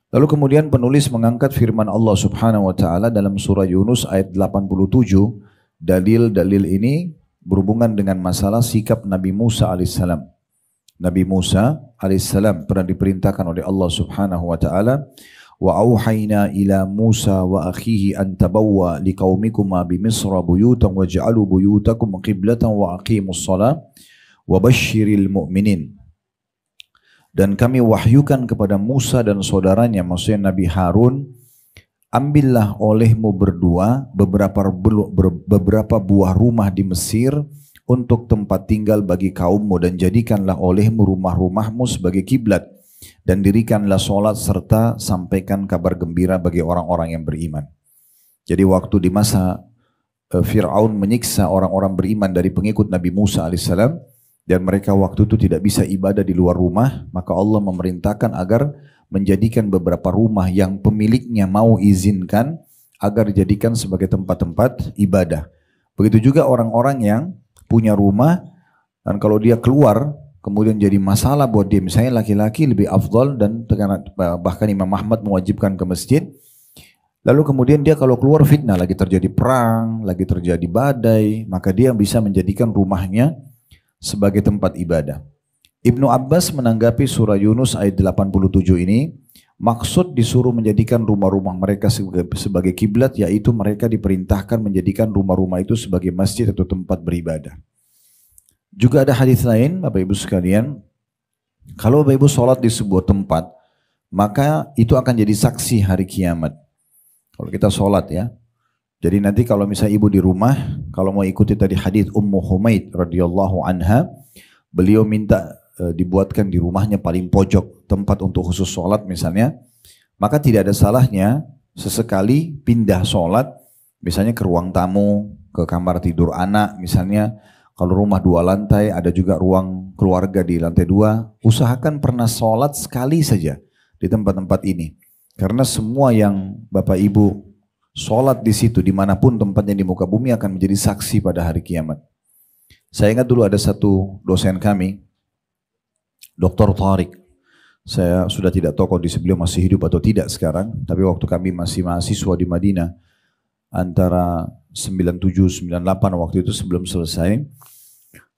Lalu kemudian penulis mengangkat firman Allah Subhanahu wa taala dalam surah Yunus ayat 87. Dalil-dalil ini berhubungan dengan masalah sikap Nabi Musa alaihissalam. Nabi Musa alaihissalam pernah diperintahkan oleh Allah Subhanahu wa taala, wa auhayna ila Musa wa akhihi an tabawwa liqaumikuma bi Misra buyutan waj'alu buyutakum qiblatan wa aqimus shalah wa basyiril mu'minin. Dan kami wahyukan kepada Musa dan saudaranya, maksudnya Nabi Harun, ambillah olehmu berdua beberapa buah rumah di Mesir untuk tempat tinggal bagi kaummu, dan jadikanlah olehmu rumah-rumahmu sebagai kiblat, dan dirikanlah sholat serta sampaikan kabar gembira bagi orang-orang yang beriman. Jadi waktu di masa Fir'aun menyiksa orang-orang beriman dari pengikut Nabi Musa alaihissalam, dan mereka waktu itu tidak bisa ibadah di luar rumah, maka Allah memerintahkan agar menjadikan beberapa rumah yang pemiliknya mau izinkan agar dijadikan sebagai tempat-tempat ibadah. Begitu juga orang-orang yang punya rumah, dan kalau dia keluar kemudian jadi masalah buat dia, misalnya laki-laki lebih afdal, dan bahkan Imam Ahmad mewajibkan ke masjid, lalu kemudian dia kalau keluar fitnah, lagi terjadi perang, lagi terjadi badai, maka dia bisa menjadikan rumahnya sebagai tempat ibadah. Ibnu Abbas menanggapi surah Yunus ayat 87 ini, maksud disuruh menjadikan rumah-rumah mereka sebagai kiblat, yaitu mereka diperintahkan menjadikan rumah-rumah itu sebagai masjid atau tempat beribadah. Juga ada hadis lain, Bapak Ibu sekalian, kalau Bapak Ibu sholat di sebuah tempat, maka itu akan jadi saksi hari kiamat. Kalau kita sholat ya, jadi nanti kalau misalnya ibu di rumah, kalau mau ikuti tadi hadis Ummu Humaid radhiyallahu anha, beliau minta dibuatkan di rumahnya paling pojok tempat untuk khusus sholat misalnya, maka tidak ada salahnya sesekali pindah sholat, misalnya ke ruang tamu, ke kamar tidur anak misalnya. Kalau rumah 2 lantai, ada juga ruang keluarga di lantai 2, usahakan pernah sholat sekali saja di tempat-tempat ini, karena semua yang Bapak Ibu sholat di situ, dimanapun tempatnya di muka bumi, akan menjadi saksi pada hari kiamat. Saya ingat dulu ada satu dosen kami, Dr. Tariq. Saya sudah tidak tahu kondisi beliau masih hidup atau tidak sekarang, tapi waktu kami masih mahasiswa di Madinah, antara 97-98 waktu itu sebelum selesai,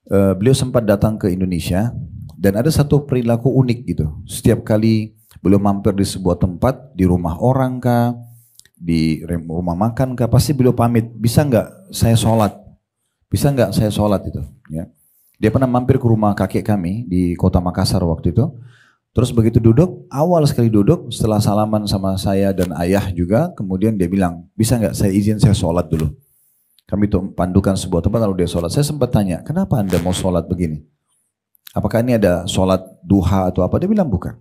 beliau sempat datang ke Indonesia, dan ada satu perilaku unik gitu. Setiap kali beliau mampir di sebuah tempat, di rumah orang kah, di rumah makan kah, pasti beliau pamit, bisa nggak saya sholat, bisa nggak saya sholat itu. Ya. Dia pernah mampir ke rumah kakek kami di kota Makassar waktu itu. Terus begitu duduk, awal sekali duduk, setelah salaman sama saya dan ayah juga, kemudian dia bilang, bisa nggak saya izin saya sholat dulu. Kami tuh pandukan sebuah tempat, lalu dia sholat. Saya sempat tanya, kenapa anda mau sholat begini? Apakah ini ada sholat duha atau apa? Dia bilang bukan.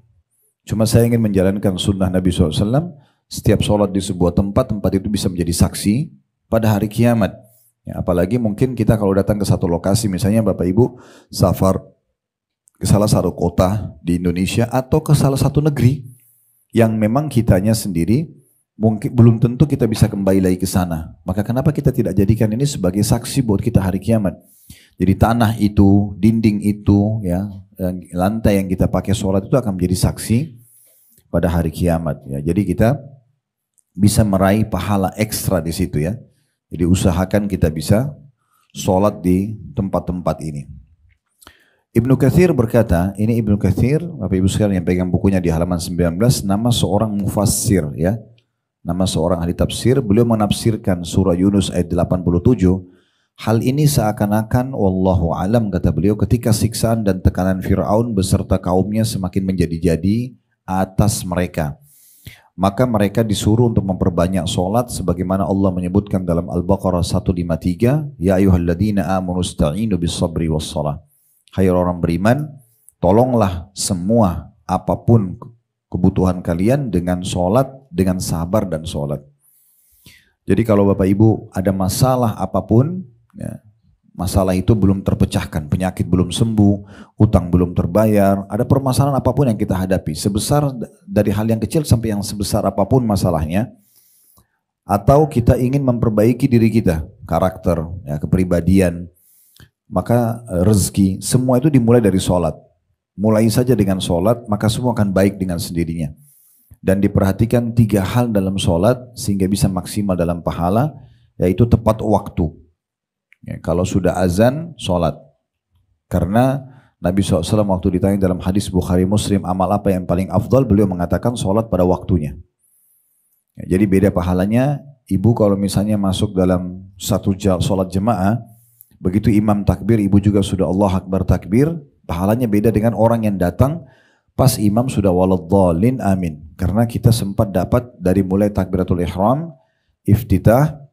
Cuma saya ingin menjalankan sunnah Nabi SAW, setiap sholat di sebuah tempat, tempat itu bisa menjadi saksi pada hari kiamat. Ya, apalagi mungkin kita kalau datang ke satu lokasi, misalnya Bapak Ibu safar ke salah satu kota di Indonesia atau ke salah satu negeri yang memang kitanya sendiri mungkin belum tentu kita bisa kembali lagi ke sana. Maka kenapa kita tidak jadikan ini sebagai saksi buat kita hari kiamat? Jadi tanah itu, dinding itu, ya, lantai yang kita pakai sholat itu akan menjadi saksi pada hari kiamat. Ya, jadi kita bisa meraih pahala ekstra di situ ya. Jadi usahakan kita bisa sholat di tempat-tempat ini. Ibnu Katsir berkata, ini Ibnu Katsir, Bapak Ibu sekalian yang pegang bukunya di halaman 19, nama seorang mufassir ya. Nama seorang ahli tafsir, beliau menafsirkan surah Yunus ayat 87. Hal ini seakan-akan wallahu alam, kata beliau, ketika siksaan dan tekanan Fir'aun beserta kaumnya semakin menjadi-jadi atas mereka, maka mereka disuruh untuk memperbanyak solat sebagaimana Allah menyebutkan dalam Al-Baqarah 153, ya ayyuhalladzina amanu ista'inu bis sabri was shalah. Hai orang beriman, tolonglah semua apapun kebutuhan kalian dengan solat, dengan sabar dan solat. Jadi kalau Bapak Ibu ada masalah apapun, ya, masalah itu belum terpecahkan, penyakit belum sembuh, utang belum terbayar, ada permasalahan apapun yang kita hadapi, sebesar dari hal yang kecil sampai yang sebesar apapun masalahnya, atau kita ingin memperbaiki diri kita, karakter, ya, kepribadian, maka rezeki, semua itu dimulai dari sholat. Mulai saja dengan sholat, maka semua akan baik dengan sendirinya. Dan diperhatikan 3 hal dalam sholat sehingga bisa maksimal dalam pahala, yaitu tepat waktu. Ya, kalau sudah azan, sholat. Karena Nabi SAW waktu ditanya dalam hadis Bukhari Muslim, amal apa yang paling afdal, beliau mengatakan sholat pada waktunya. Ya, jadi beda pahalanya, ibu kalau misalnya masuk dalam satu sholat jemaah, begitu imam takbir, ibu juga sudah Allah Akbar takbir, pahalanya beda dengan orang yang datang pas imam sudah waladhdallin amin. Karena kita sempat dapat dari mulai takbiratul ihram, iftitah,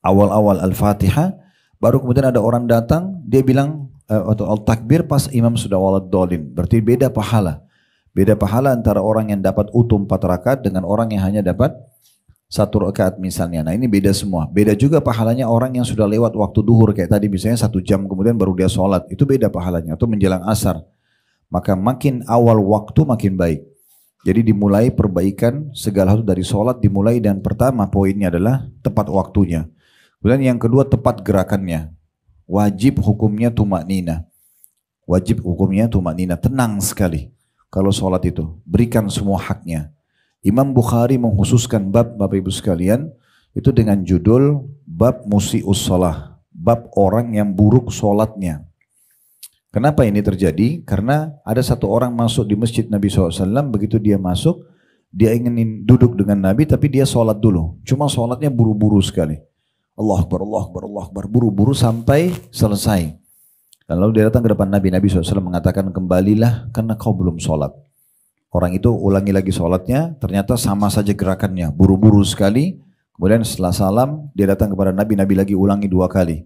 awal-awal al-fatihah, baru kemudian ada orang datang, dia bilang, atau al-takbir pas imam sudah waladhdallin. Berarti beda pahala. Beda pahala antara orang yang dapat utuh 4 rakaat dengan orang yang hanya dapat 1 rakaat misalnya. Nah ini beda semua. Beda juga pahalanya orang yang sudah lewat waktu duhur. Kayak tadi misalnya 1 jam kemudian baru dia sholat. Itu beda pahalanya. Atau menjelang asar. Maka makin awal waktu makin baik. Jadi dimulai perbaikan segala hal dari sholat dimulai. Dan pertama poinnya adalah tepat waktunya. Kemudian yang kedua tepat gerakannya. Wajib hukumnya tumaknina. Wajib hukumnya tumaknina. Tenang sekali kalau sholat itu. Berikan semua haknya. Imam Bukhari mengkhususkan bab, Bapak Ibu sekalian, itu dengan judul bab musi'us shalah. Bab orang yang buruk sholatnya. Kenapa ini terjadi? Karena ada satu orang masuk di masjid Nabi SAW. Begitu dia masuk, dia ingin duduk dengan Nabi tapi dia sholat dulu. Cuma sholatnya buru-buru sekali. Allah Akbar, Allah Akbar, Allah Akbar, buru-buru sampai selesai. Lalu dia datang ke depan Nabi, Nabi SAW mengatakan, kembalilah karena kau belum sholat. Orang itu ulangi lagi sholatnya, ternyata sama saja gerakannya, buru-buru sekali. Kemudian setelah salam, dia datang kepada Nabi, Nabi lagi ulangi 2 kali.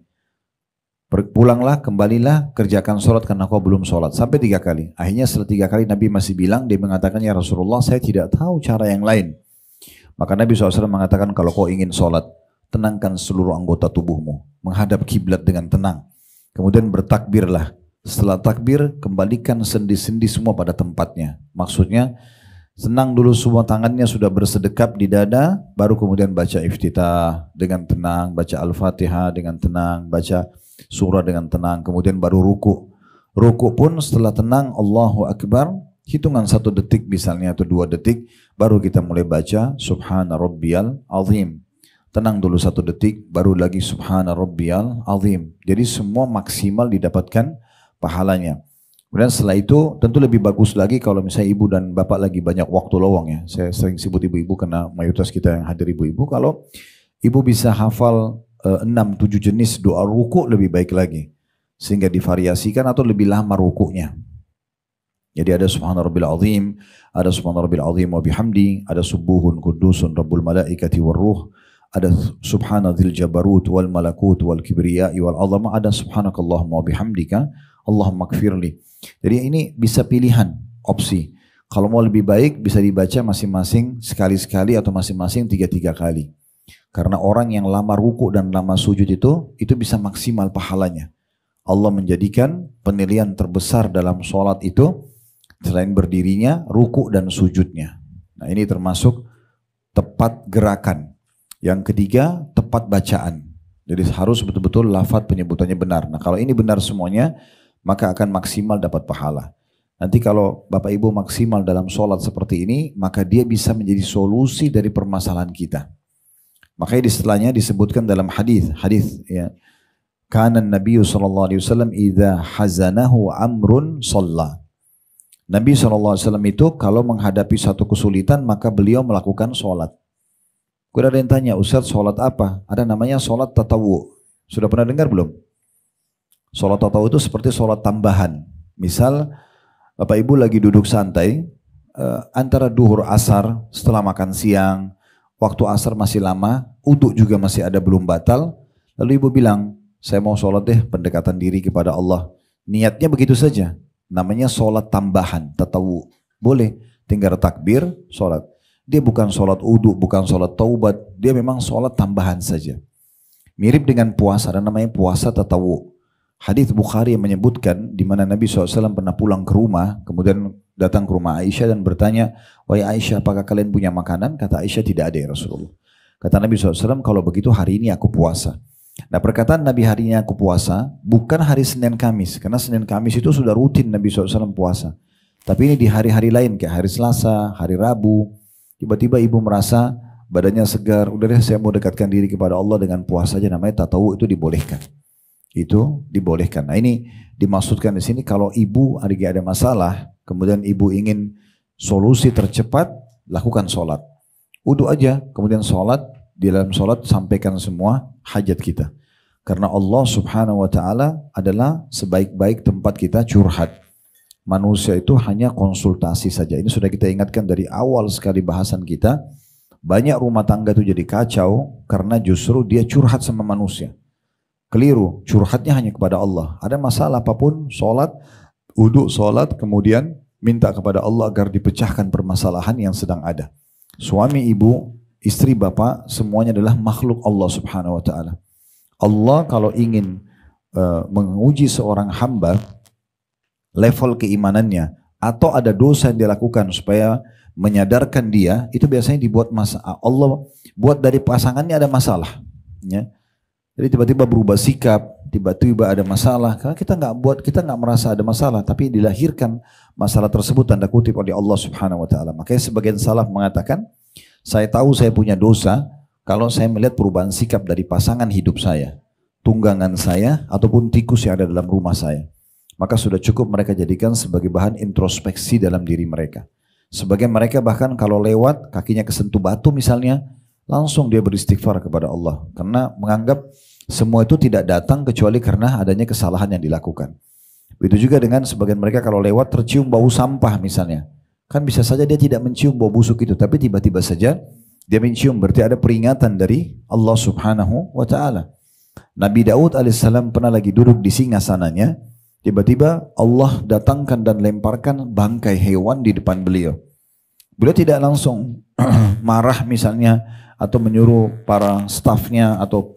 Pulanglah, kembalilah, kerjakan sholat karena kau belum sholat. Sampai 3 kali. Akhirnya setelah 3 kali Nabi masih bilang, dia mengatakan, ya Rasulullah saya tidak tahu cara yang lain. Maka Nabi SAW mengatakan, kalau kau ingin sholat, tenangkan seluruh anggota tubuhmu, menghadap kiblat dengan tenang. Kemudian bertakbirlah. Setelah takbir, kembalikan sendi-sendi semua pada tempatnya. Maksudnya, senang dulu semua tangannya sudah bersedekap di dada, baru kemudian baca iftitah dengan tenang, baca al-fatihah dengan tenang, baca surah dengan tenang, kemudian baru ruku. Ruku pun setelah tenang, Allahu Akbar, hitungan 1 detik misalnya atau 2 detik, baru kita mulai baca Subhana Rabbiyal Azim. Tenang dulu 1 detik, baru lagi Subhana Rabbiyal Azim. Jadi semua maksimal didapatkan pahalanya. Kemudian setelah itu tentu lebih bagus lagi kalau misalnya ibu dan bapak lagi banyak waktu lowong ya. Saya sering sebut ibu-ibu karena mayoritas kita yang hadir ibu-ibu. Kalau ibu bisa hafal 6-7 jenis doa ruku lebih baik lagi. Sehingga divariasikan atau lebih lama rukunya. Jadi ada Subhana Rabbil Azim, ada Subhana Rabbil Azim wa bihamdi, ada Subuhun Kudusun Rabbul Malaikati Warruh, ada Subhana Dzil Jabarut wal Malakut wal Kibriya wal Azama, ada Subhanakallahumma wa bihamdika Allahumma gfirli. Jadi ini bisa pilihan opsi. Kalau mau lebih baik bisa dibaca masing-masing sekali-sekali atau masing-masing 3-3 kali. Karena orang yang lama ruku dan lama sujud itu bisa maksimal pahalanya. Allah menjadikan penilaian terbesar dalam sholat itu selain berdirinya, ruku dan sujudnya. Nah ini termasuk tepat gerakan. Yang ketiga, tepat bacaan. Jadi harus betul-betul lafaz penyebutannya benar. Nah kalau ini benar semuanya, maka akan maksimal dapat pahala. Nanti kalau Bapak Ibu maksimal dalam sholat seperti ini, maka dia bisa menjadi solusi dari permasalahan kita. Makanya di setelahnya disebutkan dalam hadis ya. Kana Nabi sallallahu alaihi wasallam idza hazanahu amrun shalla. Nabi sallallahu alaihi wasallam itu kalau menghadapi satu kesulitan maka beliau melakukan sholat. Kalau ada yang tanya, Ustaz sholat apa? Ada namanya sholat tatawu. Sudah pernah dengar belum? Sholat tatawu itu seperti sholat tambahan. Misal Bapak Ibu lagi duduk santai, antara duhur asar setelah makan siang, waktu asar masih lama, uduk juga masih ada belum batal, lalu Ibu bilang, saya mau sholat deh pendekatan diri kepada Allah. Niatnya begitu saja, namanya sholat tambahan, tatawu. Boleh, tinggal takbir, sholat. Dia bukan sholat uduk, bukan sholat taubat, dia memang sholat tambahan saja. Mirip dengan puasa, ada namanya puasa tatawu. Hadis Bukhari yang menyebutkan di mana Nabi SAW pernah pulang ke rumah, kemudian datang ke rumah Aisyah dan bertanya, wahai Aisyah, apakah kalian punya makanan? Kata Aisyah, tidak ada ya Rasulullah. Kata Nabi SAW, kalau begitu hari ini aku puasa. Nah perkataan Nabi hari ini aku puasa, bukan hari Senin Kamis, karena Senin Kamis itu sudah rutin Nabi SAW puasa. Tapi ini di hari-hari lain kayak hari Selasa, hari Rabu, tiba-tiba ibu merasa badannya segar, udah deh saya mau dekatkan diri kepada Allah dengan puasa aja, namanya tatawu, itu dibolehkan. Itu dibolehkan. Nah ini dimaksudkan di sini kalau ibu lagi ada masalah, kemudian ibu ingin solusi tercepat, lakukan sholat. Wudu aja, kemudian sholat, di dalam sholat sampaikan semua hajat kita. Karena Allah subhanahu wa ta'ala adalah sebaik-baik tempat kita curhat. Manusia itu hanya konsultasi saja. Ini sudah kita ingatkan dari awal sekali bahasan kita. Banyak rumah tangga itu jadi kacau karena justru dia curhat sama manusia. Keliru, curhatnya hanya kepada Allah. Ada masalah apapun, sholat, wudu, sholat, kemudian minta kepada Allah agar dipecahkan permasalahan yang sedang ada. Suami, ibu, istri, bapak, semuanya adalah makhluk Allah subhanahu wa ta'ala. Allah kalau ingin menguji seorang hamba, level keimanannya, atau ada dosa yang dilakukan supaya menyadarkan dia, itu biasanya dibuat masalah. Allah buat dari pasangannya ada masalah. Ya. Jadi tiba-tiba berubah sikap, tiba-tiba ada masalah. Karena kita nggak merasa ada masalah, tapi dilahirkan masalah tersebut tanda kutip oleh Allah Subhanahu Wa Taala. Makanya sebagian salaf mengatakan, saya tahu saya punya dosa kalau saya melihat perubahan sikap dari pasangan hidup saya, tunggangan saya, ataupun tikus yang ada dalam rumah saya. Maka sudah cukup mereka jadikan sebagai bahan introspeksi dalam diri mereka. Sebagian mereka bahkan kalau lewat kakinya kesentuh batu misalnya, langsung dia beristighfar kepada Allah. Karena menganggap semua itu tidak datang kecuali karena adanya kesalahan yang dilakukan. Begitu juga dengan sebagian mereka kalau lewat tercium bau sampah misalnya. Kan bisa saja dia tidak mencium bau busuk itu, tapi tiba-tiba saja dia mencium, berarti ada peringatan dari Allah subhanahu wa ta'ala. Nabi Daud alaihissalam pernah lagi duduk di singgasananya, tiba-tiba Allah datangkan dan lemparkan bangkai hewan di depan beliau. Beliau tidak langsung marah misalnya, atau menyuruh para stafnya atau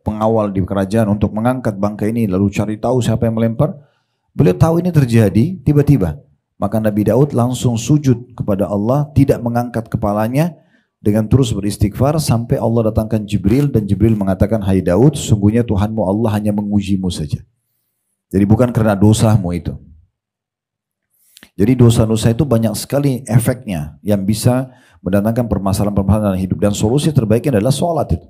pengawal di kerajaan untuk mengangkat bangkai ini lalu cari tahu siapa yang melempar. Beliau tahu ini terjadi tiba-tiba. Maka Nabi Daud langsung sujud kepada Allah, tidak mengangkat kepalanya, dengan terus beristighfar sampai Allah datangkan Jibril, dan Jibril mengatakan, hai Daud, sungguhnya Tuhanmu Allah hanya mengujimu saja. Jadi bukan karena dosamu itu. Jadi dosa-dosa itu banyak sekali efeknya yang bisa mendatangkan permasalahan-permasalahan dalam hidup, dan solusi terbaiknya adalah sholat itu.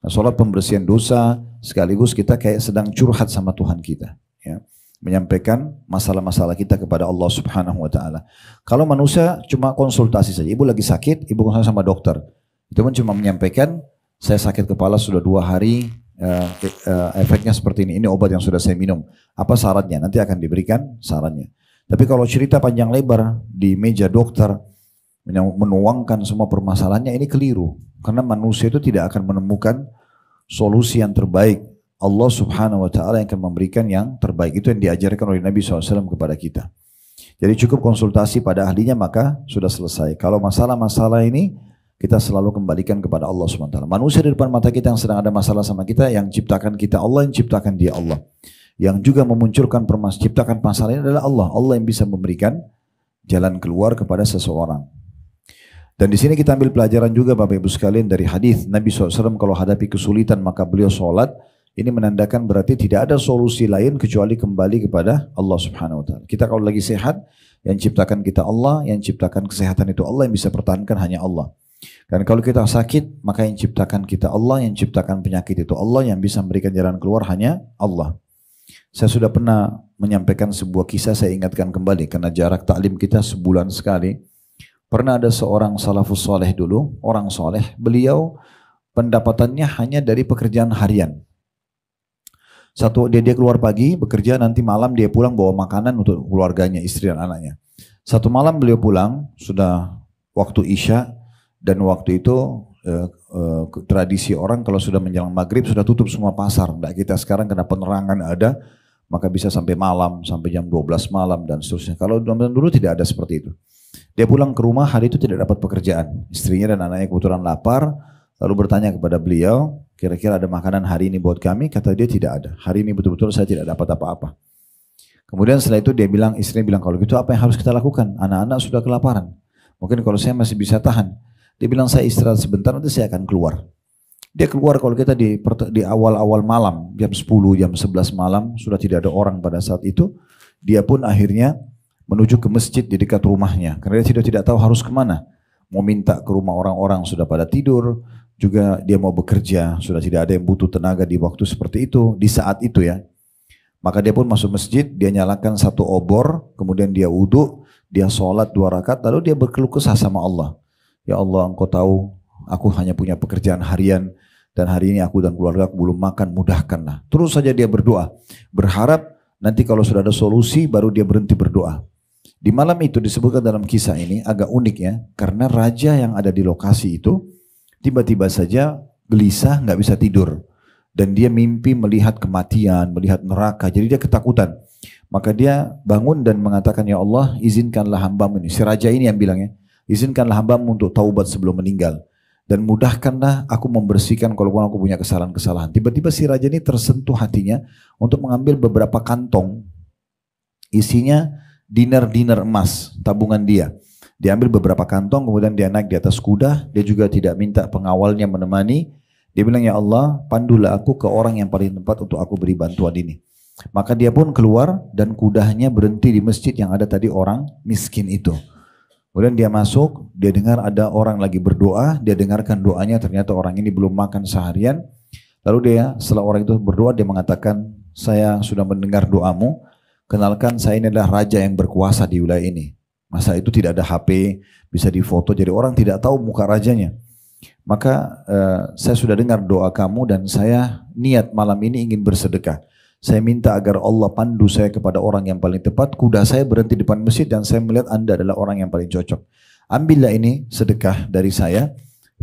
Nah, sholat pembersihan dosa, sekaligus kita kayak sedang curhat sama Tuhan kita, ya. Menyampaikan masalah-masalah kita kepada Allah subhanahu wa ta'ala. Kalau manusia cuma konsultasi saja, ibu lagi sakit, ibu konsultasi sama dokter, itu pun cuma menyampaikan, saya sakit kepala sudah 2 hari, efeknya seperti ini obat yang sudah saya minum, apa syaratnya, nanti akan diberikan sarannya. Tapi kalau cerita panjang lebar di meja dokter, menuangkan semua permasalahannya, ini keliru. Karena manusia itu tidak akan menemukan solusi yang terbaik. Allah subhanahu wa ta'ala yang akan memberikan yang terbaik. Itu yang diajarkan oleh Nabi SAW kepada kita. Jadi cukup konsultasi pada ahlinya, maka sudah selesai. Kalau masalah-masalah ini kita selalu kembalikan kepada Allah subhanahu wa ta'ala. Manusia di depan mata kita yang sedang ada masalah sama kita, yang ciptakan kita Allah, yang ciptakan dia Allah. Yang juga memunculkan ciptakan masalah ini adalah Allah. Allah yang bisa memberikan jalan keluar kepada seseorang. Dan di sini kita ambil pelajaran juga Bapak Ibu sekalian dari hadis Nabi SAW, kalau hadapi kesulitan maka beliau sholat. Ini menandakan berarti tidak ada solusi lain kecuali kembali kepada Allah subhanahu wa ta'ala. Kita kalau lagi sehat, yang ciptakan kita Allah, yang ciptakan kesehatan itu Allah, yang bisa pertahankan hanya Allah. Dan kalau kita sakit, maka yang ciptakan kita Allah, yang ciptakan penyakit itu Allah, yang bisa memberikan jalan keluar hanya Allah. Saya sudah pernah menyampaikan sebuah kisah, saya ingatkan kembali karena jarak taklim kita sebulan sekali. Pernah ada seorang salafus soleh dulu, orang soleh, beliau pendapatannya hanya dari pekerjaan harian. Dia keluar pagi bekerja, nanti malam dia pulang bawa makanan untuk keluarganya, istri dan anaknya. Satu malam beliau pulang sudah waktu Isya, dan waktu itu tradisi orang kalau sudah menjelang maghrib sudah tutup semua pasar. Tidak kita sekarang karena penerangan ada, maka bisa sampai malam, sampai jam 12 malam dan seterusnya. Kalau dulu tidak ada seperti itu. Dia pulang ke rumah, hari itu tidak dapat pekerjaan. Istrinya dan anaknya kebetulan lapar, lalu bertanya kepada beliau, kira-kira ada makanan hari ini buat kami? Kata dia tidak ada. Hari ini betul-betul saya tidak dapat apa-apa. Kemudian setelah itu dia bilang, istrinya bilang, kalau gitu apa yang harus kita lakukan? Anak-anak sudah kelaparan. Mungkin kalau saya masih bisa tahan. Dia bilang, saya istirahat sebentar, nanti saya akan keluar. Dia keluar kalau kita di awal-awal malam, jam 10, jam 11 malam, sudah tidak ada orang pada saat itu. Dia pun akhirnya menuju ke masjid di dekat rumahnya. Karena dia tidak tahu harus kemana. Mau minta ke rumah orang-orang sudah pada tidur, juga dia mau bekerja, sudah tidak ada yang butuh tenaga di waktu seperti itu, di saat itu ya. Maka dia pun masuk masjid, dia nyalakan satu obor, kemudian dia wudhu, dia sholat 2 rakaat, lalu dia berkeluh kesah sama Allah. Ya Allah, Engkau tahu aku hanya punya pekerjaan harian, dan hari ini aku dan keluarga aku belum makan, mudahkanlah. Terus saja dia berdoa, berharap nanti kalau sudah ada solusi baru dia berhenti berdoa. Di malam itu disebutkan dalam kisah ini agak unik ya, karena raja yang ada di lokasi itu tiba-tiba saja gelisah, nggak bisa tidur, dan dia mimpi melihat kematian, melihat neraka, jadi dia ketakutan. Maka dia bangun dan mengatakan, ya Allah, izinkanlah hambamu ini, si raja ini yang bilangnya, izinkanlah hambamu untuk taubat sebelum meninggal, dan mudahkanlah aku membersihkan kalaupun aku punya kesalahan-kesalahan. Tiba-tiba si raja ini tersentuh hatinya untuk mengambil beberapa kantong, isinya dinar-dinar emas, tabungan dia. Dia ambil beberapa kantong, kemudian dia naik di atas kuda, dia juga tidak minta pengawalnya menemani. Dia bilang, ya Allah, pandulah aku ke orang yang paling tepat untuk aku beri bantuan ini. Maka dia pun keluar dan kudanya berhenti di masjid yang ada tadi orang miskin itu. Kemudian dia masuk, dia dengar ada orang lagi berdoa, dia dengarkan doanya, ternyata orang ini belum makan seharian. Lalu dia, setelah orang itu berdoa, dia mengatakan, saya sudah mendengar doamu, kenalkan saya ini adalah raja yang berkuasa di wilayah ini. Masa itu tidak ada HP, bisa difoto, jadi orang tidak tahu muka rajanya. Maka saya sudah dengar doa kamu dan saya niat malam ini ingin bersedekah. Saya minta agar Allah pandu saya kepada orang yang paling tepat. Kuda saya berhenti di depan masjid dan saya melihat Anda adalah orang yang paling cocok. Ambillah ini sedekah dari saya,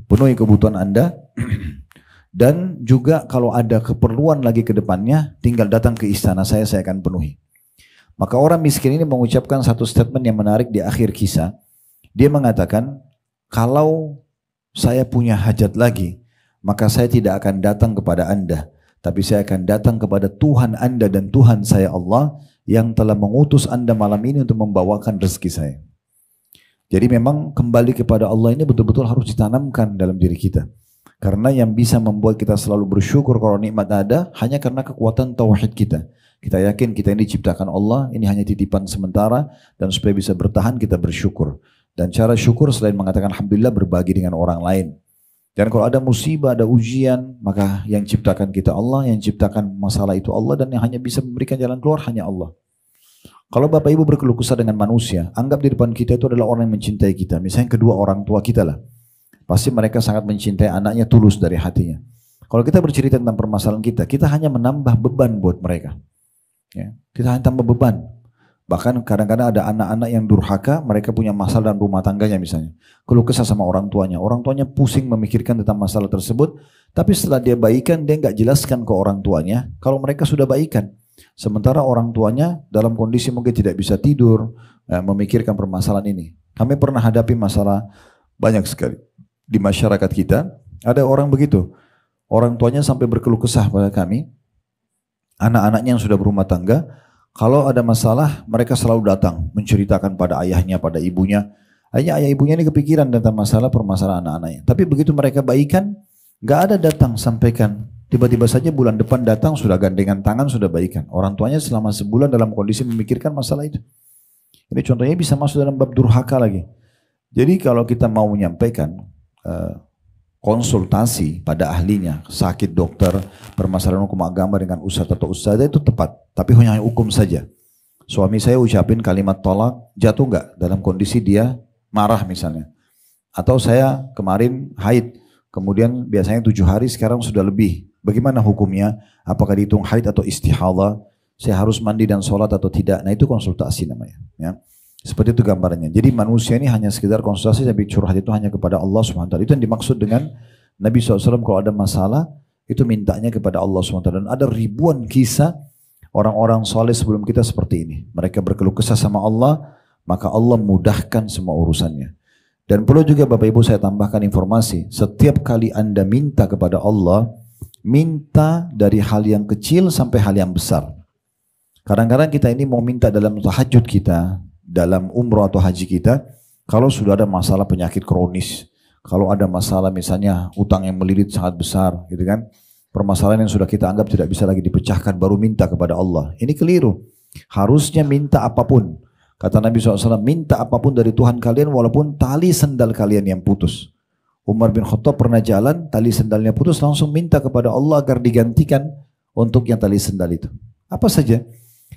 penuhi kebutuhan Anda. Dan juga kalau ada keperluan lagi ke depannya, tinggal datang ke istana saya akan penuhi. Maka orang miskin ini mengucapkan satu statement yang menarik di akhir kisah. Dia mengatakan, kalau saya punya hajat lagi, maka saya tidak akan datang kepada Anda, tapi saya akan datang kepada Tuhan Anda dan Tuhan saya Allah yang telah mengutus Anda malam ini untuk membawakan rezeki saya. Jadi memang kembali kepada Allah ini betul-betul harus ditanamkan dalam diri kita. Karena yang bisa membuat kita selalu bersyukur kalau nikmat ada hanya karena kekuatan tauhid kita. Kita yakin kita ini diciptakan Allah, ini hanya titipan sementara, dan supaya bisa bertahan kita bersyukur. Dan cara syukur selain mengatakan Alhamdulillah, berbagi dengan orang lain. Dan kalau ada musibah, ada ujian, maka yang ciptakan kita Allah, yang ciptakan masalah itu Allah, dan yang hanya bisa memberikan jalan keluar hanya Allah. Kalau Bapak Ibu berkeluh kesah dengan manusia, anggap di depan kita itu adalah orang yang mencintai kita. Misalnya kedua orang tua kita lah. Pasti mereka sangat mencintai anaknya tulus dari hatinya. Kalau kita bercerita tentang permasalahan kita hanya menambah beban buat mereka. Ya, kita hanya tambah beban. Bahkan kadang-kadang ada anak-anak yang durhaka, mereka punya masalah dalam rumah tangganya misalnya. Keluh kesah sama orang tuanya pusing memikirkan tentang masalah tersebut, tapi setelah dia baikan, dia nggak jelaskan ke orang tuanya kalau mereka sudah baikan. Sementara orang tuanya dalam kondisi mungkin tidak bisa tidur, memikirkan permasalahan ini. Kami pernah hadapi masalah banyak sekali di masyarakat kita, ada orang begitu. Orang tuanya sampai berkeluh kesah pada kami, anak-anaknya yang sudah berumah tangga, kalau ada masalah, mereka selalu datang menceritakan pada ayahnya, pada ibunya. Ayah ibunya ini kepikiran tentang masalah permasalahan anak-anaknya. Tapi begitu mereka baikan, nggak ada datang sampaikan. Tiba-tiba saja bulan depan datang sudah gandengan tangan sudah baikan. Orang tuanya selama sebulan dalam kondisi memikirkan masalah itu. Ini contohnya bisa masuk dalam bab durhaka lagi. Jadi kalau kita mau menyampaikan konsultasi pada ahlinya, sakit dokter, permasalahan hukum agama dengan ustadz atau ustadzah itu tepat, tapi hanya hukum saja. Suami saya ucapin kalimat tolak, jatuh nggak dalam kondisi dia marah misalnya. Atau saya kemarin haid, kemudian biasanya 7 hari sekarang sudah lebih. Bagaimana hukumnya? Apakah dihitung haid atau istihadah? Saya harus mandi dan sholat atau tidak? Nah itu konsultasi namanya. Ya. Seperti itu gambarannya. Jadi manusia ini hanya sekedar konsultasi, tapi curhat itu hanya kepada Allah SWT. Itu yang dimaksud dengan Nabi SAW kalau ada masalah, itu mintanya kepada Allah SWT. Dan ada ribuan kisah orang-orang soleh sebelum kita seperti ini. Mereka berkeluh kesah sama Allah, maka Allah mudahkan semua urusannya. Dan perlu juga Bapak Ibu saya tambahkan informasi, setiap kali Anda minta kepada Allah, minta dari hal yang kecil sampai hal yang besar. Kadang-kadang kita ini mau minta dalam tahajud kita, dalam umroh atau haji kita, kalau sudah ada masalah penyakit kronis, kalau ada masalah misalnya utang yang melilit sangat besar, gitu kan, permasalahan yang sudah kita anggap tidak bisa lagi dipecahkan, baru minta kepada Allah. Ini keliru. Harusnya minta apapun. Kata Nabi SAW, minta apapun dari Tuhan kalian walaupun tali sendal kalian yang putus. Umar bin Khattab pernah jalan, tali sendalnya putus, langsung minta kepada Allah agar digantikan untuk yang tali sendal itu. Apa saja.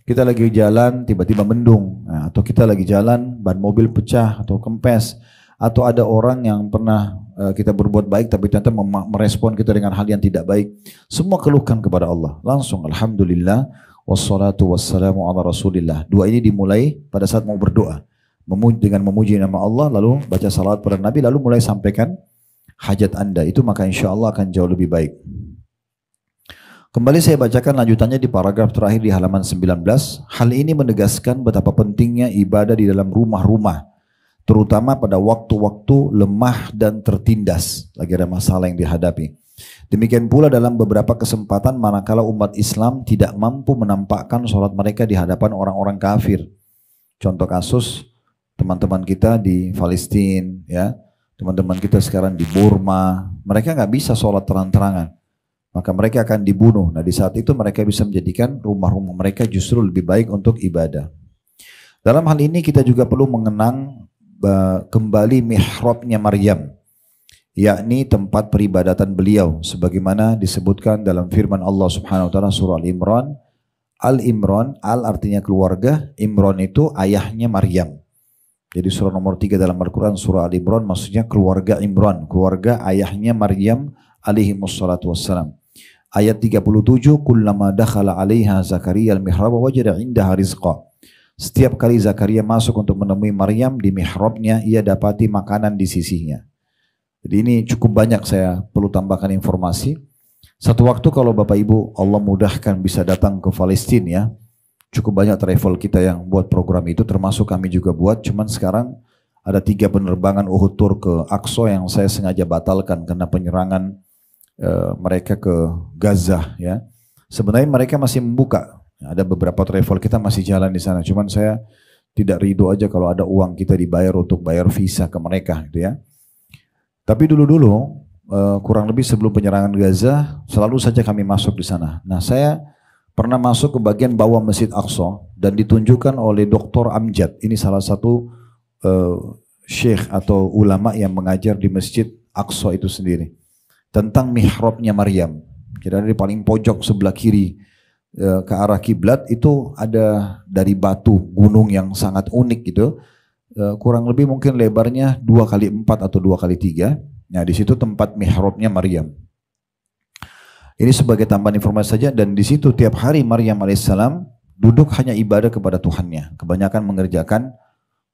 Kita lagi jalan, tiba-tiba mendung. Nah, atau kita lagi jalan, ban mobil pecah atau kempes. Atau ada orang yang pernah kita berbuat baik tapi ternyata merespon kita dengan hal yang tidak baik. Semua keluhkan kepada Allah. Langsung, Alhamdulillah. Wassalatu wassalamu ala rasulillah. Dua ini dimulai pada saat mau berdoa. Dengan memuji nama Allah, lalu baca salawat pada Nabi, lalu mulai sampaikan hajat anda. Itu maka insya Allah akan jauh lebih baik. Kembali saya bacakan lanjutannya di paragraf terakhir di halaman 19. Hal ini menegaskan betapa pentingnya ibadah di dalam rumah-rumah. Terutama pada waktu-waktu lemah dan tertindas. Lagi ada masalah yang dihadapi. Demikian pula dalam beberapa kesempatan manakala umat Islam tidak mampu menampakkan sholat mereka di hadapan orang-orang kafir. Contoh kasus teman-teman kita di Palestina, ya, teman-teman kita sekarang di Burma, mereka nggak bisa sholat terang-terangan, maka mereka akan dibunuh. Nah di saat itu mereka bisa menjadikan rumah-rumah mereka justru lebih baik untuk ibadah. Dalam hal ini kita juga perlu mengenang kembali mihrabnya Maryam, yakni tempat peribadatan beliau sebagaimana disebutkan dalam firman Allah Subhanahu wa taala surah Al-Imran. Al-Imran, al artinya keluarga, Imran itu ayahnya Maryam. Jadi surah nomor 3 dalam Al-Quran surah Al-Imran maksudnya keluarga Imran, keluarga ayahnya Maryam alaihi wassalatu wassalam. Ayat 37, kullama dakhala 'alaiha Zakaria al-mihrab wajada 'indaha rizqa. Setiap kali Zakaria masuk untuk menemui Maryam di mihrabnya, ia dapati makanan di sisinya. Jadi ini cukup banyak saya perlu tambahkan informasi. Satu waktu kalau Bapak Ibu Allah mudahkan bisa datang ke Palestina ya. Cukup banyak travel kita yang buat program itu, termasuk kami juga buat. Cuman sekarang ada 3 penerbangan Uhud Tour ke Aqsa yang saya sengaja batalkan karena penyerangan mereka ke Gaza ya. Sebenarnya mereka masih membuka. Ada beberapa travel kita masih jalan di sana. Cuman saya tidak ridho aja kalau ada uang kita dibayar untuk bayar visa ke mereka gitu ya. Tapi dulu-dulu kurang lebih sebelum penyerangan Gaza selalu saja kami masuk di sana. Nah saya pernah masuk ke bagian bawah Masjid Aqsa dan ditunjukkan oleh Dr. Amjad. Ini salah satu syekh atau ulama yang mengajar di Masjid Aqsa itu sendiri. Tentang mihrabnya Maryam. Kira di paling pojok sebelah kiri ke arah kiblat itu ada dari batu gunung yang sangat unik gitu. Kurang lebih mungkin lebarnya 2x4 atau 2x3. Nah di situ tempat mihrabnya Maryam. Ini sebagai tambahan informasi saja, dan di situ tiap hari Maryam alaihissalam duduk hanya ibadah kepada Tuhannya. Kebanyakan mengerjakan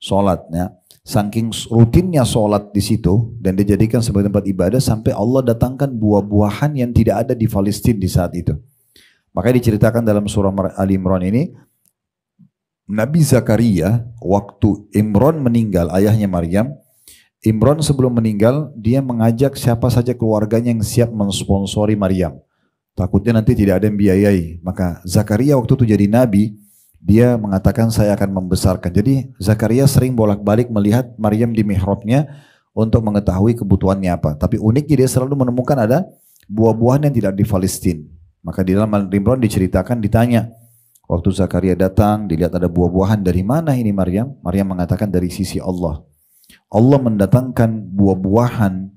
sholatnya. Saking rutinnya sholat di situ dan dijadikan sebagai tempat ibadah sampai Allah datangkan buah-buahan yang tidak ada di Palestina di saat itu. Makanya diceritakan dalam surah Al-Imran ini, Nabi Zakaria waktu Imran meninggal, ayahnya Maryam, Imran sebelum meninggal dia mengajak siapa saja keluarganya yang siap mensponsori Maryam. Takutnya nanti tidak ada yang biayai. Maka Zakaria waktu itu jadi nabi, dia mengatakan saya akan membesarkan. Jadi Zakaria sering bolak-balik melihat Maryam di mihrabnya untuk mengetahui kebutuhannya apa. Tapi uniknya dia selalu menemukan ada buah-buahan yang tidak di Palestina. Maka di dalam Al-Imran diceritakan, ditanya, waktu Zakaria datang, dilihat ada buah-buahan, dari mana ini Maryam? Maryam mengatakan dari sisi Allah. Allah mendatangkan buah-buahan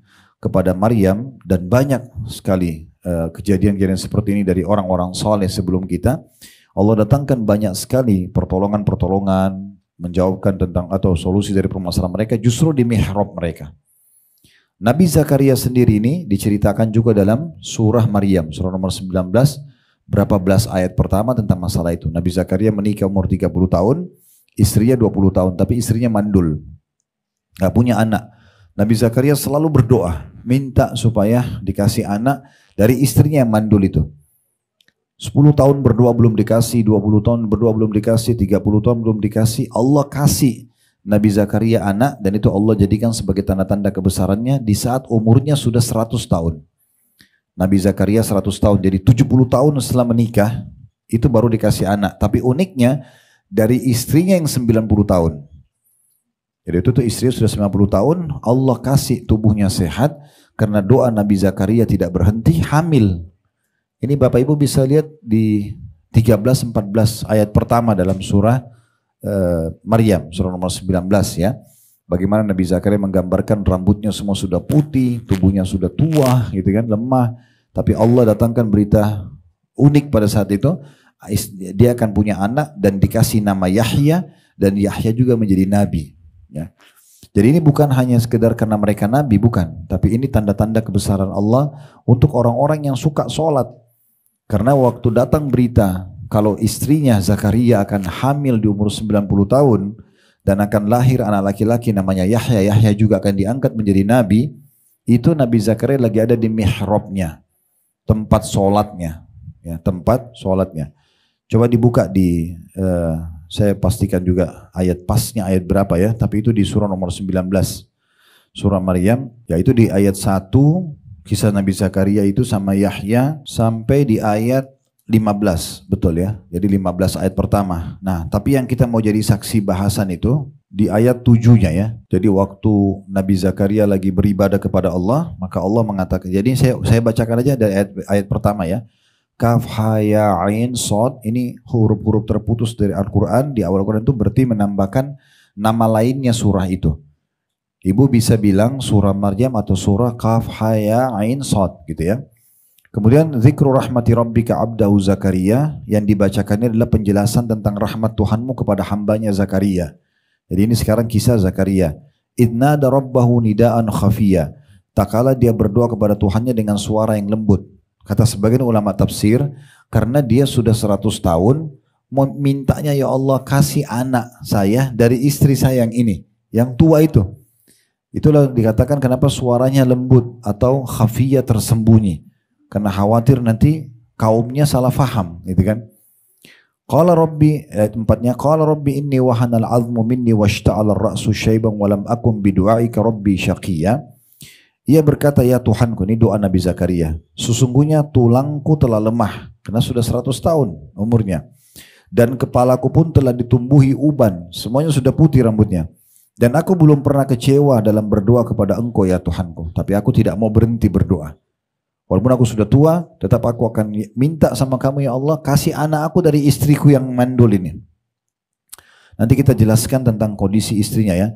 kepada Maryam dan banyak sekali kejadian-kejadian seperti ini dari orang-orang saleh sebelum kita. Allah datangkan banyak sekali pertolongan-pertolongan, menjawabkan tentang atau solusi dari permasalahan mereka justru di mihrab mereka. Nabi Zakaria sendiri ini diceritakan juga dalam surah Maryam, surah nomor 19, berapa belas ayat pertama tentang masalah itu. Nabi Zakaria menikah umur 30 tahun, istrinya 20 tahun, tapi istrinya mandul, gak punya anak. Nabi Zakaria selalu berdoa, minta supaya dikasih anak dari istrinya yang mandul itu. 10 tahun berdoa belum dikasih, 20 tahun berdoa belum dikasih, 30 tahun belum dikasih, Allah kasih Nabi Zakaria anak, dan itu Allah jadikan sebagai tanda-tanda kebesarannya di saat umurnya sudah 100 tahun. Nabi Zakaria 100 tahun, jadi 70 tahun setelah menikah, itu baru dikasih anak. Tapi uniknya, dari istrinya yang 90 tahun. Jadi itu tuh istrinya sudah 90 tahun, Allah kasih tubuhnya sehat, karena doa Nabi Zakaria tidak berhenti, hamil. Ini Bapak Ibu bisa lihat di 13-14 ayat pertama dalam surah Maryam, surah nomor 19 ya. Bagaimana Nabi Zakaria menggambarkan rambutnya semua sudah putih, tubuhnya sudah tua, gitu kan, lemah. Tapi Allah datangkan berita unik pada saat itu, dia akan punya anak dan dikasih nama Yahya, dan Yahya juga menjadi nabi. Ya. Jadi ini bukan hanya sekedar karena mereka nabi, bukan. Tapi ini tanda-tanda kebesaran Allah untuk orang-orang yang suka sholat. Karena waktu datang berita kalau istrinya Zakaria akan hamil di umur 90 tahun, dan akan lahir anak laki-laki namanya Yahya, Yahya juga akan diangkat menjadi nabi, itu Nabi Zakaria lagi ada di mihrabnya, tempat sholatnya, ya, tempat sholatnya. Coba dibuka di, saya pastikan juga ayat pasnya ayat berapa ya, tapi itu di surah nomor 19, surah Maryam, yaitu di ayat 1, kisah Nabi Zakaria itu sama Yahya sampai di ayat 15, betul ya. Jadi 15 ayat pertama. Nah, tapi yang kita mau jadi saksi bahasan itu di ayat 7-nya ya. Jadi waktu Nabi Zakaria lagi beribadah kepada Allah, maka Allah mengatakan, jadi saya bacakan aja dari ayat pertama ya. Kaf ha ya ain shad, ini huruf-huruf terputus dari Al-Qur'an. Di awal Quran itu berarti menambahkan nama lainnya surah itu. Ibu bisa bilang surah Maryam atau surah Kaf ha ya ain shad gitu ya. Kemudian zikru rahmati rabbika abdahu Zakaria, yang dibacakannya adalah penjelasan tentang rahmat Tuhanmu kepada hambanya Zakaria. Jadi ini sekarang kisah Zakaria. Idnada rabbahu nidaan khafiyya. Tak kala dia berdoa kepada Tuhannya dengan suara yang lembut. Kata sebagian ulama tafsir, karena dia sudah 100 tahun, mintanya ya Allah kasih anak saya dari istri saya yang ini, yang tua itu. Itulah dikatakan kenapa suaranya lembut atau khafiyya, tersembunyi. Karena khawatir nanti kaumnya salah faham, gitu kan. Qala Rabbi, ayat 4-nya, Qala Rabbi inni wahanal azmu minni washta'ala ar-ra'su syaiban walam akum bidu'aika Rabbi syaqiyya. Ia berkata, ya Tuhanku, ini doa Nabi Zakaria, sesungguhnya tulangku telah lemah, karena sudah 100 tahun umurnya. Dan kepalaku pun telah ditumbuhi uban, semuanya sudah putih rambutnya. Dan aku belum pernah kecewa dalam berdoa kepada Engkau ya Tuhanku, tapi aku tidak mau berhenti berdoa. Walaupun aku sudah tua, tetap aku akan minta sama kamu ya Allah, kasih anak aku dari istriku yang mandul ini. Nanti kita jelaskan tentang kondisi istrinya ya.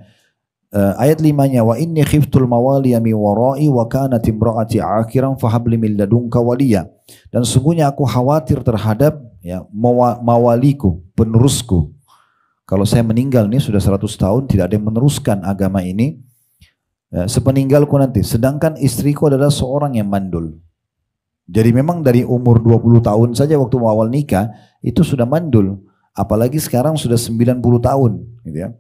Ayat 5-nya, wa inni khiftul mawaliya mi warai wa kanat imraati akhiran fahabli min ladunka waliya. Dan sungguhnya aku khawatir terhadap ya, mawaliku, penerusku. Kalau saya meninggal nih sudah 100 tahun, tidak ada yang meneruskan agama ini. Sepeninggalku nanti, sedangkan istriku adalah seorang yang mandul. Jadi memang dari umur 20 tahun saja waktu awal nikah itu sudah mandul, apalagi sekarang sudah 90 tahun gitu ya.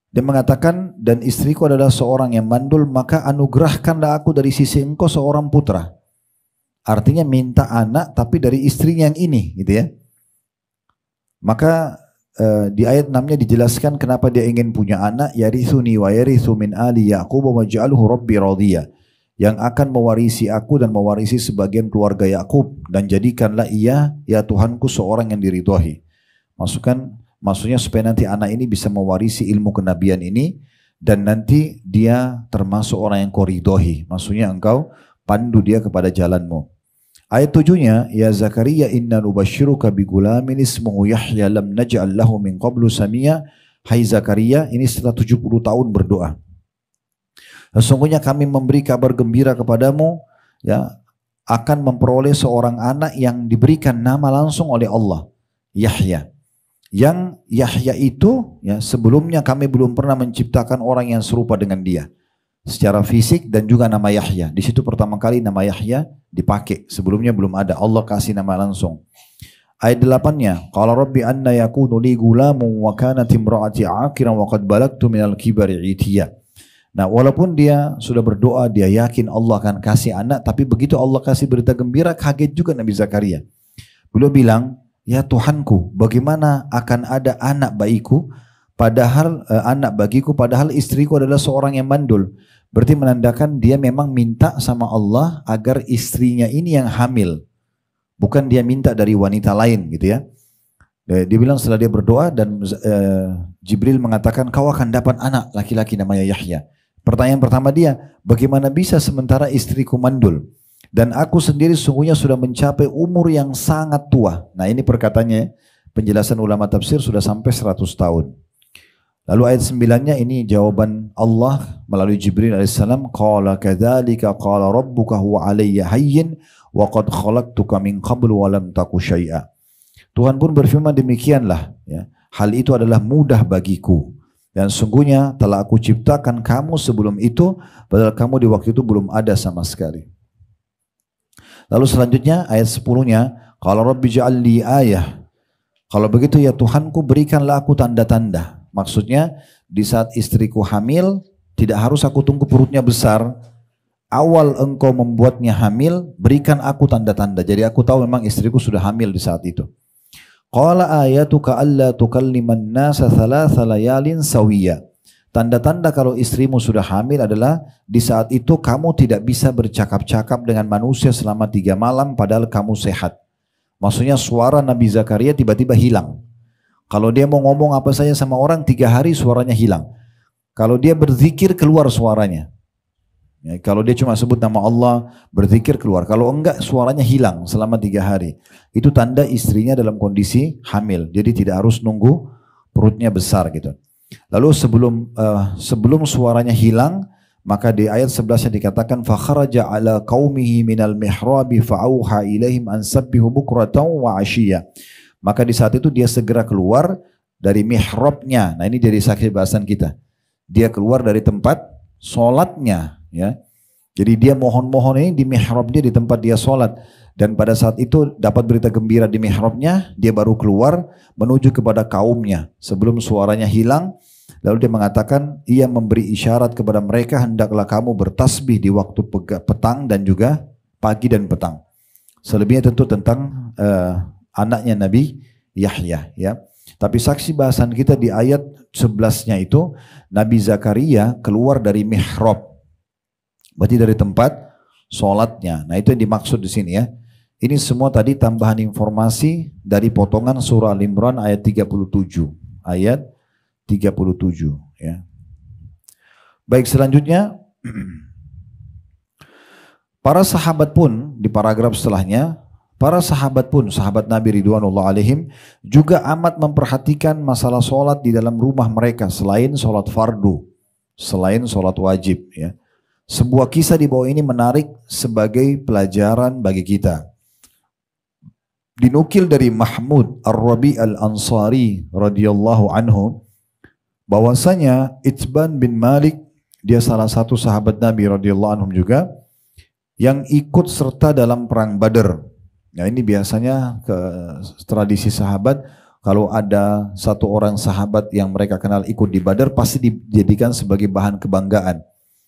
Dia mengatakan, dan istriku adalah seorang yang mandul, maka anugerahkanlah aku dari sisi Engkau seorang putra. Artinya minta anak tapi dari istrinya yang ini gitu ya. Maka di ayat 6-nya dijelaskan kenapa dia ingin punya anak, yarithuni wa yarithu min ali Yaqub wa ja'alhu rabbi radiyya, yang akan mewarisi aku dan mewarisi sebagian keluarga Yakub, dan jadikanlah ia ya Tuhanku seorang yang diridhoi. Maksudnya supaya nanti anak ini bisa mewarisi ilmu kenabian ini, dan nanti dia termasuk orang yang kau ridhoi. Maksudnya engkau pandu dia kepada jalanmu. Ayat 7-nya, ya Zakaria inna nubashiruka bigulamin ismuhu Yahya lam naj'al lahu min qablu samia. Hai Zakaria, ini setelah 70 tahun berdoa. Sesungguhnya kami memberi kabar gembira kepadamu, ya, akan memperoleh seorang anak yang diberikan nama langsung oleh Allah, Yahya. Yang Yahya itu, ya, sebelumnya kami belum pernah menciptakan orang yang serupa dengan dia. Secara fisik dan juga nama Yahya. Di situ pertama kali nama Yahya dipakai. Sebelumnya belum ada. Allah kasih nama langsung. Ayat 8-nya, qala rabbi anna yakunu li gulamun wa kanat imraati aqiran wa qad balagtu minal kibari itiya. Nah, walaupun dia sudah berdoa, dia yakin Allah akan kasih anak, tapi begitu Allah kasih berita gembira, kaget juga Nabi Zakaria. Beliau bilang, ya Tuhanku, bagaimana akan ada anak bagiku, padahal istriku adalah seorang yang mandul. Berarti menandakan dia memang minta sama Allah agar istrinya ini yang hamil, bukan dia minta dari wanita lain gitu ya. Dia bilang setelah dia berdoa dan Jibril mengatakan kau akan dapat anak laki-laki namanya Yahya. Pertanyaan pertama dia, bagaimana bisa sementara istriku mandul? Dan aku sendiri sungguhnya sudah mencapai umur yang sangat tua. Nah ini perkataannya penjelasan ulama tafsir sudah sampai 100 tahun. Lalu ayat 9-nya ini jawaban Allah melalui Jibril alaihissalam, qala kadzalika qala rabbuka huwa alayya hayyin wa qad khalaqtuka min qablu wa lam taku syai'a. Tuhan pun berfirman demikianlah, ya. Hal itu adalah mudah bagiku dan sungguhnya telah aku ciptakan kamu sebelum itu padahal kamu di waktu itu belum ada sama sekali. Lalu selanjutnya ayat 10-nya, qala rabbi ja'al li ayah. Kalau begitu ya Tuhanku berikanlah aku tanda-tanda. Maksudnya di saat istriku hamil tidak harus aku tunggu perutnya besar. Awal engkau membuatnya hamil, berikan aku tanda-tanda. Jadi aku tahu memang istriku sudah hamil di saat itu. Qala ayatuka alla tukalliman nasa thalatha layalin sawiyya. Tanda-tanda kalau istrimu sudah hamil adalah di saat itu kamu tidak bisa bercakap-cakap dengan manusia selama 3 malam padahal kamu sehat. Maksudnya suara Nabi Zakaria tiba-tiba hilang. Kalau dia mau ngomong apa saja sama orang 3 hari suaranya hilang. Kalau dia berzikir keluar suaranya. Ya, kalau dia cuma sebut nama Allah berzikir keluar. Kalau enggak suaranya hilang selama 3 hari. Itu tanda istrinya dalam kondisi hamil. Jadi tidak harus nunggu perutnya besar gitu. Lalu sebelum suaranya hilang, maka di ayat 11-nya dikatakan fakharaja ala qaumihi minal mihrabi fa'auha ilaihim an sabbihu bukratan wa 'ashiyya. Maka di saat itu dia segera keluar dari mihrabnya. Nah ini jadi saksi bahasan kita. Dia keluar dari tempat sholatnya, ya. Jadi dia mohon-mohon ini di mihrab dia, di tempat dia sholat. Dan pada saat itu dapat berita gembira di mihrabnya, dia baru keluar menuju kepada kaumnya. Sebelum suaranya hilang, lalu dia mengatakan, ia memberi isyarat kepada mereka, hendaklah kamu bertasbih di waktu petang dan juga pagi dan petang. Selebihnya tentu tentang anaknya Nabi Yahya, ya. Tapi saksi bahasan kita di ayat 11-nya itu Nabi Zakaria keluar dari mihrab. Berarti dari tempat sholatnya. Nah itu yang dimaksud di sini, ya. Ini semua tadi tambahan informasi dari potongan surah Al-Imran ayat 37. Ayat 37, ya. Baik, selanjutnya para sahabat pun di paragraf setelahnya, para sahabat pun, sahabat Nabi Ridwanullah alaihim juga amat memperhatikan masalah sholat di dalam rumah mereka selain sholat fardu, selain sholat wajib, ya. Sebuah kisah di bawah ini menarik sebagai pelajaran bagi kita. Dinukil dari Mahmud Ar-Rabi Al-Ansari radhiyallahu anhu bahwasanya Itban bin Malik, dia salah satu sahabat Nabi radhiyallahu anhum juga yang ikut serta dalam perang Badar. Nah ini biasanya ke tradisi sahabat, kalau ada satu orang sahabat yang mereka kenal ikut di Badar pasti dijadikan sebagai bahan kebanggaan.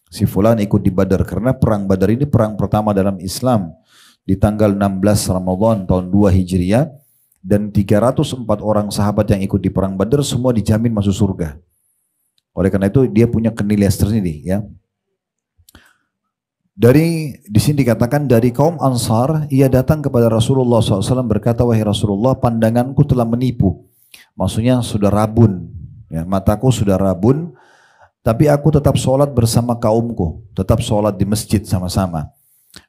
Si fulan ikut di Badar karena perang Badar ini perang pertama dalam Islam di tanggal 16 Ramadan tahun 2 Hijriah, dan 304 orang sahabat yang ikut di perang Badar semua dijamin masuk surga. Oleh karena itu dia punya kenilaian tersendiri, ya. Di sini dikatakan dari kaum Ansar, ia datang kepada Rasulullah SAW berkata, wahai Rasulullah, pandanganku telah menipu. Maksudnya sudah rabun, ya, mataku sudah rabun, tapi aku tetap sholat bersama kaumku, tetap sholat di masjid sama-sama.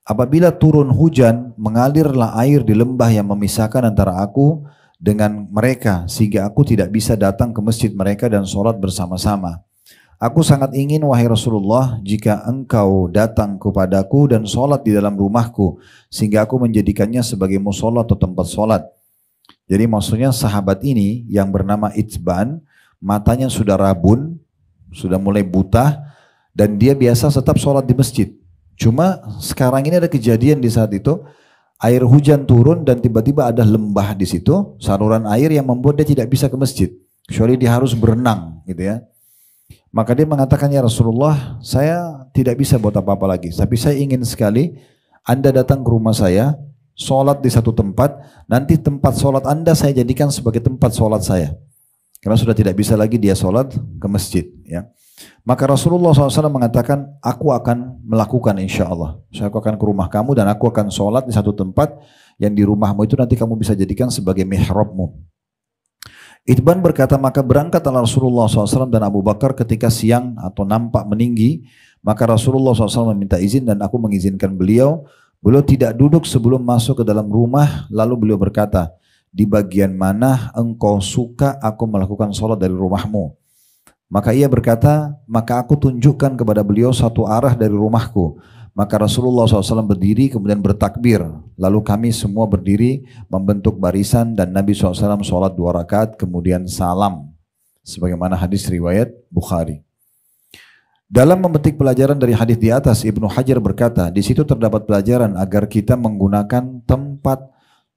Apabila turun hujan, mengalirlah air di lembah yang memisahkan antara aku dengan mereka, sehingga aku tidak bisa datang ke masjid mereka dan sholat bersama-sama. Aku sangat ingin, wahai Rasulullah, jika engkau datang kepadaku dan sholat di dalam rumahku, sehingga aku menjadikannya sebagai musola atau tempat sholat. Jadi maksudnya sahabat ini yang bernama Itban, matanya sudah rabun, sudah mulai buta, dan dia biasa tetap sholat di masjid. Cuma sekarang ini ada kejadian di saat itu, air hujan turun dan tiba-tiba ada lembah di situ, saluran air yang membuat dia tidak bisa ke masjid, kecuali dia harus berenang, gitu ya. Maka dia mengatakan, ya Rasulullah, saya tidak bisa buat apa-apa lagi, tapi saya ingin sekali Anda datang ke rumah saya, sholat di satu tempat, nanti tempat sholat Anda saya jadikan sebagai tempat sholat saya. Karena sudah tidak bisa lagi dia sholat ke masjid, ya. Maka Rasulullah SAW mengatakan, aku akan melakukan insya Allah. Aku akan ke rumah kamu dan aku akan sholat di satu tempat yang di rumahmu itu nanti kamu bisa jadikan sebagai mihrabmu. Itban berkata, maka berangkatlah Rasulullah SAW dan Abu Bakar ketika siang atau nampak meninggi. Maka Rasulullah SAW meminta izin dan aku mengizinkan beliau. Beliau tidak duduk sebelum masuk ke dalam rumah, lalu beliau berkata, di bagian mana engkau suka aku melakukan sholat dari rumahmu? Maka ia berkata, maka aku tunjukkan kepada beliau satu arah dari rumahku. Maka Rasulullah SAW berdiri kemudian bertakbir. Lalu kami semua berdiri membentuk barisan dan Nabi SAW sholat 2 rakaat kemudian salam. Sebagaimana hadis riwayat Bukhari. Dalam memetik pelajaran dari hadis di atas, Ibnu Hajar berkata, di situ terdapat pelajaran agar kita menggunakan tempat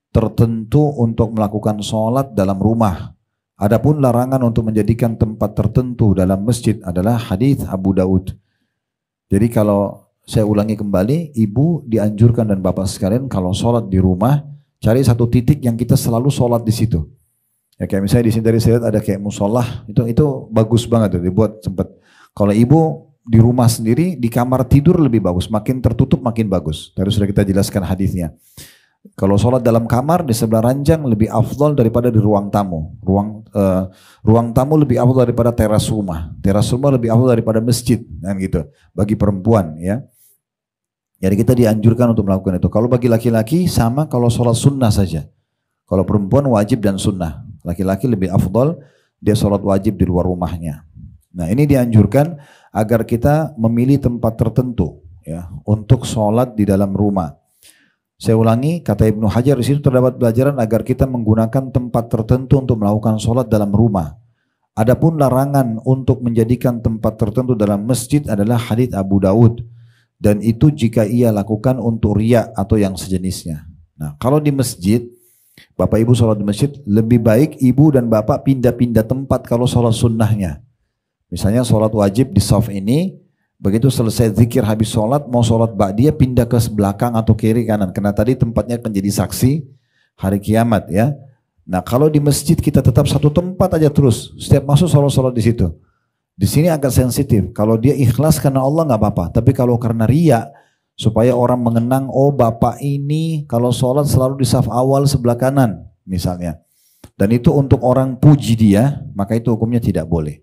tertentu untuk melakukan sholat dalam rumah. Adapun larangan untuk menjadikan tempat tertentu dalam masjid adalah hadis Abu Daud. Jadi kalau saya ulangi kembali, ibu dianjurkan dan bapak sekalian kalau sholat di rumah, cari satu titik yang kita selalu sholat di situ. Ya kayak misalnya di sini dari saya lihat ada kayak musolah, itu bagus banget tuh, dibuat sempat. Kalau ibu di rumah sendiri, di kamar tidur lebih bagus, makin tertutup makin bagus. Tadi sudah kita jelaskan hadisnya. Kalau sholat dalam kamar di sebelah ranjang lebih afdal daripada di ruang tamu. Ruang tamu lebih afdal daripada teras rumah. Teras rumah lebih afdal daripada masjid, kan gitu. Bagi perempuan, ya. Jadi kita dianjurkan untuk melakukan itu. Kalau bagi laki-laki sama kalau sholat sunnah saja. Kalau perempuan wajib dan sunnah. Laki-laki lebih afdal dia sholat wajib di luar rumahnya. Nah ini dianjurkan agar kita memilih tempat tertentu ya untuk sholat di dalam rumah. Saya ulangi, kata Ibnu Hajar di situ terdapat pelajaran agar kita menggunakan tempat tertentu untuk melakukan sholat dalam rumah. Adapun larangan untuk menjadikan tempat tertentu dalam masjid adalah hadits Abu Daud. Dan itu jika ia lakukan untuk riya atau yang sejenisnya. Nah kalau di masjid, bapak ibu sholat di masjid, lebih baik ibu dan bapak pindah-pindah tempat kalau sholat sunnahnya. Misalnya sholat wajib di shaf ini, begitu selesai zikir habis sholat, mau sholat ba'diyah pindah ke belakang atau kiri kanan. Karena tadi tempatnya akan jadi saksi hari kiamat ya. Nah kalau di masjid kita tetap satu tempat aja terus, setiap masuk sholat di situ. Di sini agak sensitif. Kalau dia ikhlas karena Allah nggak apa-apa. Tapi kalau karena riya, supaya orang mengenang, oh bapak ini kalau sholat selalu di saf awal sebelah kanan misalnya. Dan itu untuk orang puji dia, maka itu hukumnya tidak boleh.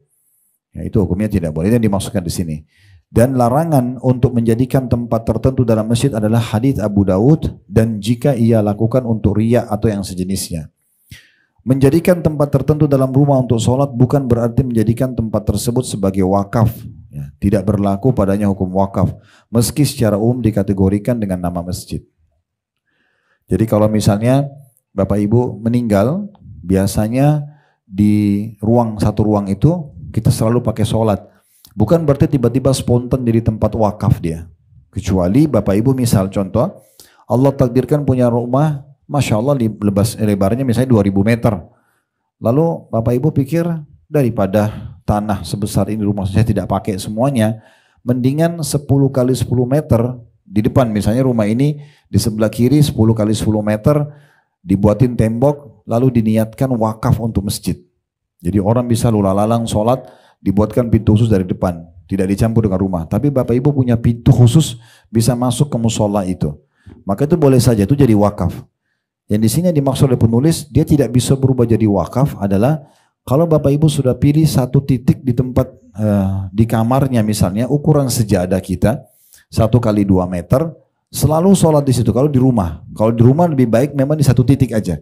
Ya, itu hukumnya tidak boleh. Itu yang dimaksudkan di sini. Dan larangan untuk menjadikan tempat tertentu dalam masjid adalah hadits Abu Daud dan jika ia lakukan untuk riya atau yang sejenisnya. Menjadikan tempat tertentu dalam rumah untuk sholat bukan berarti menjadikan tempat tersebut sebagai wakaf. Ya, tidak berlaku padanya hukum wakaf. Meski secara umum dikategorikan dengan nama masjid. Jadi kalau misalnya bapak ibu meninggal, biasanya di satu ruang itu kita selalu pakai sholat. Bukan berarti tiba-tiba spontan jadi tempat wakaf dia. Kecuali bapak ibu misal contoh, Allah takdirkan punya rumah, Masya Allah lebarnya misalnya 2000 meter. Lalu bapak ibu pikir daripada tanah sebesar ini rumah saya tidak pakai semuanya, mendingan 10 kali 10 meter di depan misalnya rumah ini di sebelah kiri 10 kali 10 meter dibuatin tembok lalu diniatkan wakaf untuk masjid. Jadi orang bisa lalang sholat, dibuatkan pintu khusus dari depan, tidak dicampur dengan rumah. Tapi bapak ibu punya pintu khusus bisa masuk ke musola itu. Maka itu boleh saja, itu jadi wakaf. Yang di sini dimaksud oleh penulis, dia tidak bisa berubah jadi wakaf adalah kalau bapak ibu sudah pilih satu titik di tempat di kamarnya misalnya, ukuran sejadah kita 1 kali 2 meter, selalu sholat di situ. Kalau di rumah lebih baik memang di satu titik aja.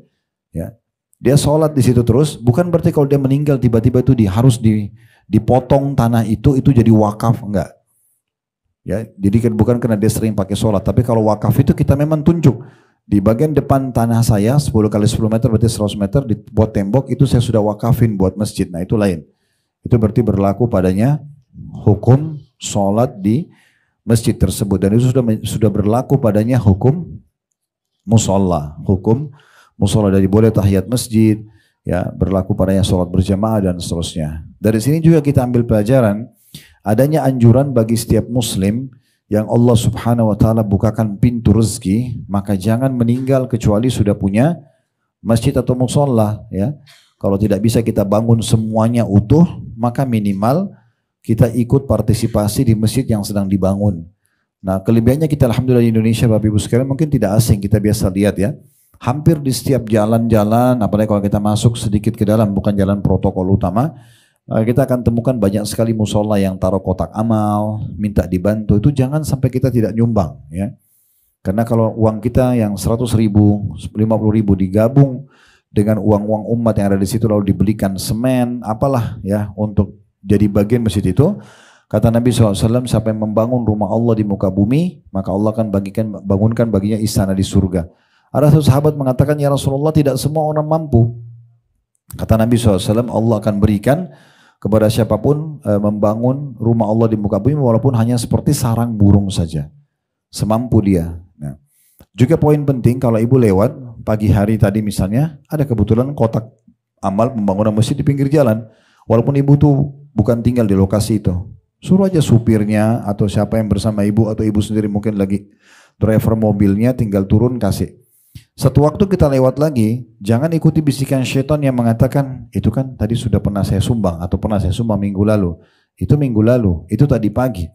Ya. Dia sholat di situ terus, bukan berarti kalau dia meninggal tiba-tiba itu harus dipotong tanah itu jadi wakaf, enggak. Ya, jadi bukan karena dia sering pakai sholat, tapi kalau wakaf itu kita memang tunjuk di bagian depan tanah saya 10 kali 10 meter berarti 100 meter dibuat tembok itu saya sudah wakafin buat masjid. Nah itu lain. Itu berarti berlaku padanya hukum sholat di masjid tersebut dan itu sudah berlaku padanya hukum musola, hukum musola dari boleh tahiyat masjid, ya berlaku padanya sholat berjamaah dan seterusnya. Dari sini juga kita ambil pelajaran adanya anjuran bagi setiap muslim yang Allah subhanahu wa ta'ala bukakan pintu rezeki, maka jangan meninggal kecuali sudah punya masjid atau musola. Ya. Kalau tidak bisa kita bangun semuanya utuh, maka minimal kita ikut partisipasi di masjid yang sedang dibangun. Nah kelebihannya kita alhamdulillah di Indonesia Bapak Ibu sekalian mungkin tidak asing, kita biasa lihat ya. Hampir di setiap jalan-jalan, apalagi kalau kita masuk sedikit ke dalam, bukan jalan protokol utama, kita akan temukan banyak sekali musola yang taruh kotak amal, minta dibantu. Itu jangan sampai kita tidak nyumbang, ya. Karena kalau uang kita yang 100.000, 50.000 digabung dengan uang-uang umat yang ada di situ lalu dibelikan semen, apalah ya untuk jadi bagian masjid itu. Kata Nabi SAW, siapa yang membangun rumah Allah di muka bumi, maka Allah akan bangunkan baginya istana di surga. Ada satu sahabat mengatakan, ya Rasulullah, tidak semua orang mampu. Kata Nabi SAW, Allah akan berikan kepada siapapun membangun rumah Allah di muka bumi walaupun hanya seperti sarang burung saja. Semampu dia. Nah, juga poin penting kalau ibu lewat pagi hari tadi misalnya, ada kebetulan kotak amal pembangunan masjid di pinggir jalan. Walaupun ibu tuh bukan tinggal di lokasi itu. Suruh aja supirnya atau siapa yang bersama ibu atau ibu sendiri mungkin lagi driver mobilnya tinggal turun kasih. Satu waktu kita lewat lagi, jangan ikuti bisikan syaitan yang mengatakan, itu kan tadi sudah pernah saya sumbang atau pernah saya sumbang minggu lalu. Itu minggu lalu, itu tadi pagi.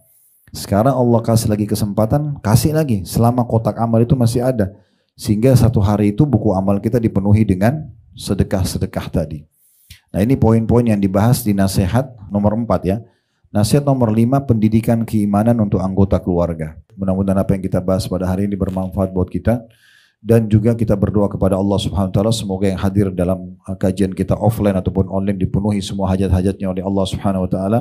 Sekarang Allah kasih lagi kesempatan, kasih lagi selama kotak amal itu masih ada. Sehingga satu hari itu buku amal kita dipenuhi dengan sedekah-sedekah tadi. Nah ini poin-poin yang dibahas di nasihat nomor 4 ya. Nasihat nomor 5, pendidikan keimanan untuk anggota keluarga. Mudah-mudahan apa yang kita bahas pada hari ini bermanfaat buat kita. Dan juga kita berdoa kepada Allah Subhanahu Wa Taala semoga yang hadir dalam kajian kita offline ataupun online dipenuhi semua hajat-hajatnya oleh Allah Subhanahu Wa Taala,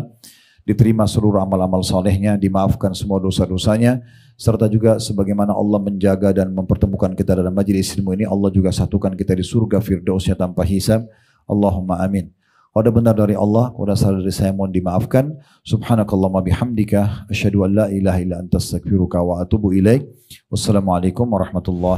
diterima seluruh amal-amal salehnya, dimaafkan semua dosa-dosanya, serta juga sebagaimana Allah menjaga dan mempertemukan kita dalam majelis ilmu ini, Allah juga satukan kita di surga firdausnya tanpa hisab. Allahumma amin. Kalau ada benar dari Allah, kalau ada salah dari saya mohon dimaafkan. Subhanakallahumma bihamdika asyhadu an la ilaha illa anta astaghfiruka wa atubu ilaik. Wassalamualaikum warahmatullahi